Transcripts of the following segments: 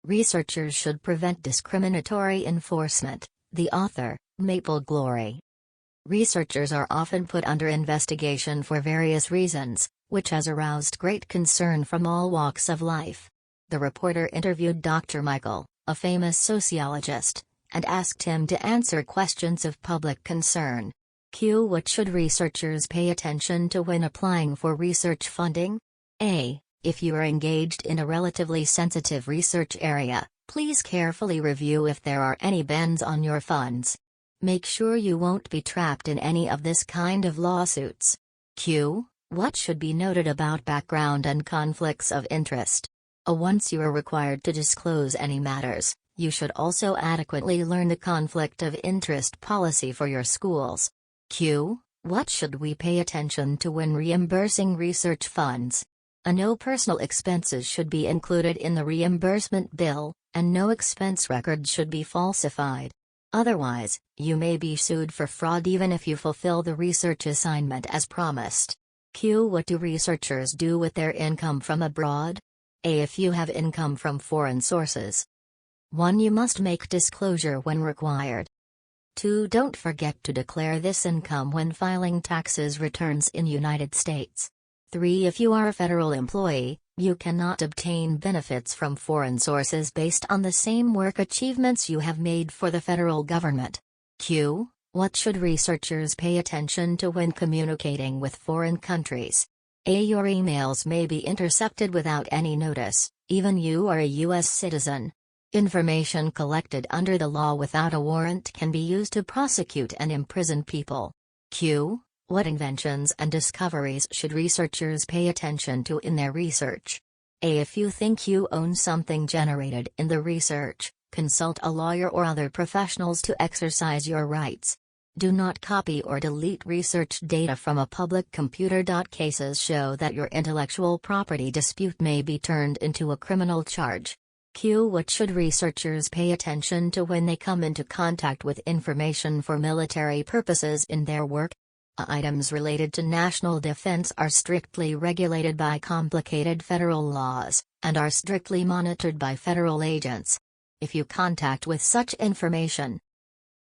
Researchers should prevent discriminatory enforcement. The author, Maple Glory. Researchers are often put under investigation for various reasons, which has aroused great concern from all walks of life. The reporter interviewed Dr. Michael, a famous sociologist, and asked him to answer questions of public concern. Q. What should researchers pay attention to when applying for research funding? A. If you are engaged in a relatively sensitive research area, please carefully review if there are any bans on your funds. Make sure you won't be trapped in any of this kind of lawsuits. Q. What should be noted about background and conflicts of interest? Once you are required to disclose any matters, you should also adequately learn the conflict of interest policy for your schools. Q. What should we pay attention to when reimbursing research funds? No personal expenses should be included in the reimbursement bill, and no expense record should be falsified. Otherwise, you may be sued for fraud even if you fulfill the research assignment as promised. Q. What do researchers do with their income from abroad? A. If you have income from foreign sources. 1. You must make disclosure when required. 2. Don't forget to declare this income when filing taxes returns in United States. 3. If you are a federal employee, you cannot obtain benefits from foreign sources based on the same work achievements you have made for the federal government. Q. What should researchers pay attention to when communicating with foreign countries? A. Your emails may be intercepted without any notice, even you are a U.S. citizen. Information collected under the law without a warrant can be used to prosecute and imprison people. Q. What inventions and discoveries should researchers pay attention to in their research? A. If you think you own something generated in the research, consult a lawyer or other professionals to exercise your rights. Do not copy or delete research data from a public computer. Cases show that your intellectual property dispute may be turned into a criminal charge. Q. What should researchers pay attention to when they come into contact with information for military purposes in their work? Items related to national defense are strictly regulated by complicated federal laws, and are strictly monitored by federal agents. If you contact with such information: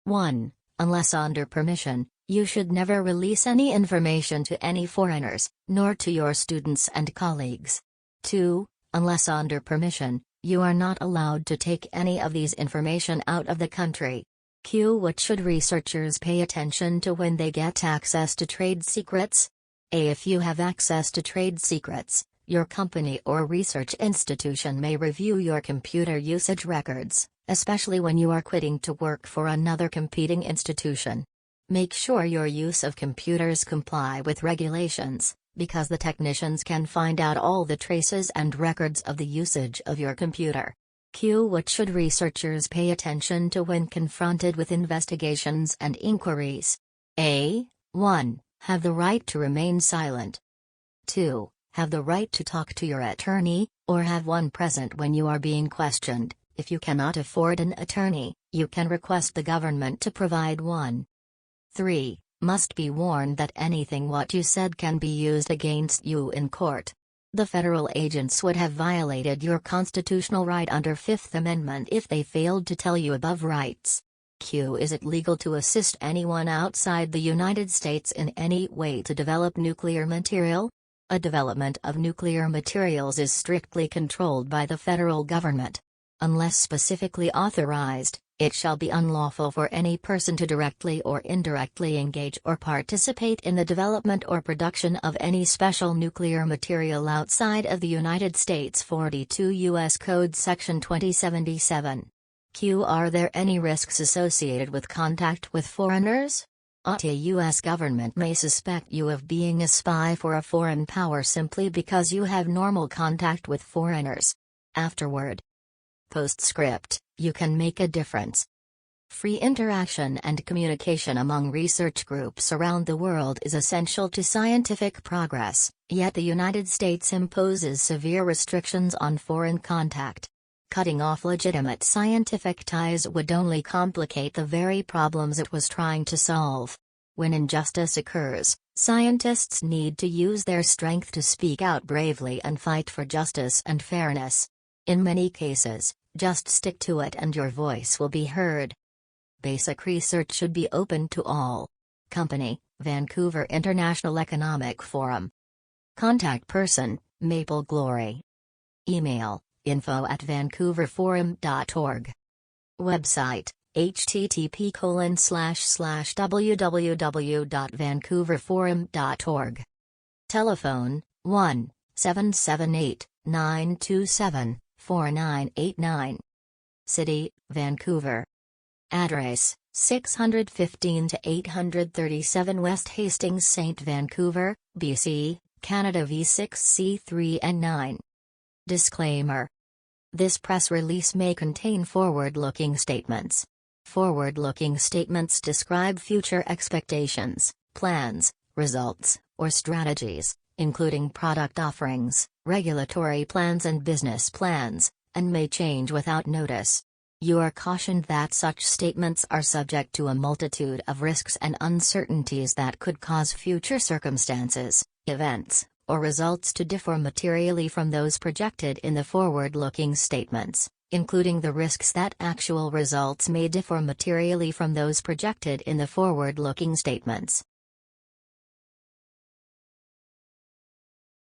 1. Unless under permission, you should never release any information to any foreigners, nor to your students and colleagues. 2. Unless under permission, you are not allowed to take any of these information out of the country. Q. What should researchers pay attention to when they get access to trade secrets? A. If you have access to trade secrets, your company or research institution may review your computer usage records, especially when you are quitting to work for another competing institution. Make sure your use of computers comply with regulations, because the technicians can find out all the traces and records of the usage of your computer. Q. What should researchers pay attention to when confronted with investigations and inquiries? A. 1. Have the right to remain silent. 2. Have the right to talk to your attorney, or have one present when you are being questioned. If you cannot afford an attorney, you can request the government to provide one. 3. Must be warned that anything what you said can be used against you in court. The federal agents would have violated your constitutional right under Fifth Amendment if they failed to tell you above rights. Q. Is it legal to assist anyone outside the United States in any way to develop nuclear material? A development of nuclear materials is strictly controlled by the federal government. Unless specifically authorized, it shall be unlawful for any person to directly or indirectly engage or participate in the development or production of any special nuclear material outside of the United States. 42 U.S. Code Section 2077. Q. Are there any risks associated with contact with foreigners? The U.S. government may suspect you of being a spy for a foreign power simply because you have normal contact with foreigners. Afterward. Postscript, you can make a difference. Free interaction and communication among research groups around the world is essential to scientific progress, yet the United States imposes severe restrictions on foreign contact. Cutting off legitimate scientific ties would only complicate the very problems it was trying to solve. When injustice occurs, scientists need to use their strength to speak out bravely and fight for justice and fairness. In many cases, Just stick to it and your voice will be heard. Basic research should be open to all. Company, Vancouver International Economic Forum. Contact person, Maple Glory. Email, info@vancouverforum.org. Website, http://www.vancouverforum.org. Telephone, 1-778-927-4989. City, Vancouver. Address, 615 to 837 West Hastings St. Vancouver, BC, Canada V6C3N9. Disclaimer. This press release may contain forward-looking statements. Forward-looking statements describe future expectations, plans, results, or strategies, including product offerings, regulatory plans and business plans, and may change without notice. You are cautioned that such statements are subject to a multitude of risks and uncertainties that could cause future circumstances, events, or results to differ materially from those projected in the forward-looking statements, including the risks that actual results may differ materially from those projected in the forward-looking statements.